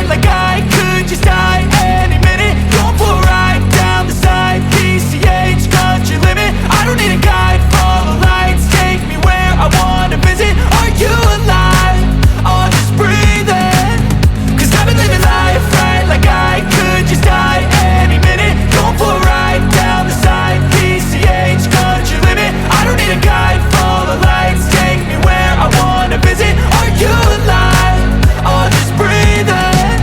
like I could just die any minute. Going for a ride down the side, PCH, country limit. I don't need a guide, follow lights, take me where I wanna visit. Are you alive? Or just breathing? Cause I've been living life right like I could just die any minute. Going for a ride down the side, PCH, country limit. I don't need a guide, follow lights, take me where I wanna visit. Are you alive? Or just breathing?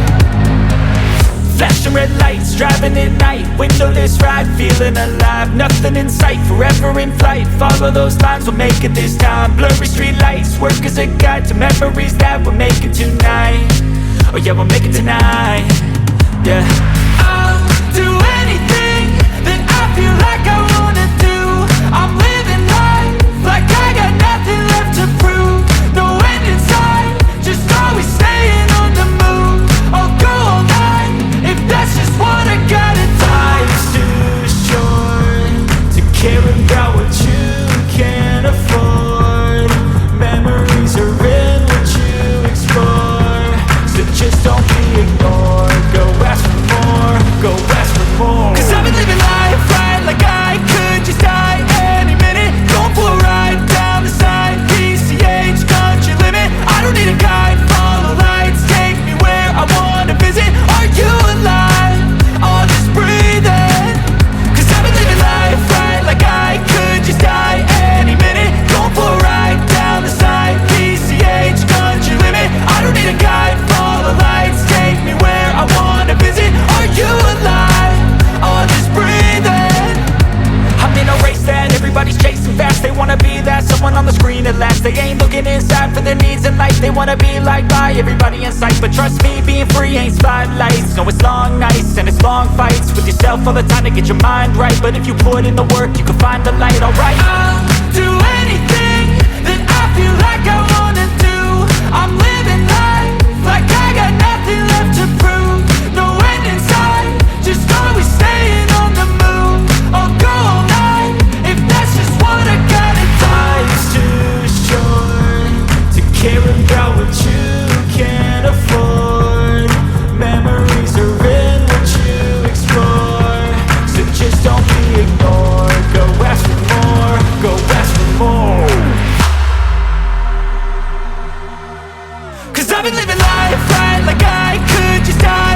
Flashing red lights, driving at night, windowless ride, feeling alive. Nothing in sight, forever in flight. Follow those lines, we'll make it this time. Blurry street lights, work as a guide to memories that we're making tonight. Oh yeah, we'll make it tonight. Yeah. I'll do anything that I feel like I wanna do. I'm living life like I got nothing left to prove. No end in sight, just always staying on the move. I'll go all night if that's just what I gotta do. Life's too short to care about what you can't afford. Memories are in what you explore, so just don't be ignored. Go ask for more, go ask for more. Cause I've been living life right like I could just die any minute. Going for a ride down the side, PCH, country limit. I don't need a guide, follow lights, take me where I wanna visit. Are you alive? Or just breathing? Cause I've been living life right like I could just die any minute. Going for a ride down the side, PCH, country limit. I don't need a guide, follow lights, take me where I wanna visit. Are you alive? Or just breathing? I'm in a race that everybody's chasing fast. They wanna be that someone on the screen at last. They ain't looking inside for their needs in life. They wanna be liked by everybody in sight. But trust me, being free ain't spotlights. No, it's long nights and it's long fights with yourself all the time to get your mind right. But if you put in the work, you can find the light, alright. I'll do anything that I feel like I wanna do. I'm living life like I got nothing left to prove. No end in sight, just always staying on the move. I'll go all night if that's just what I gotta do. Life's too short to care about what you can't afford. Memories are in what you explore, so just don't be ignored. Go ask for more, go ask for more. Cause I've been living life right like I could just die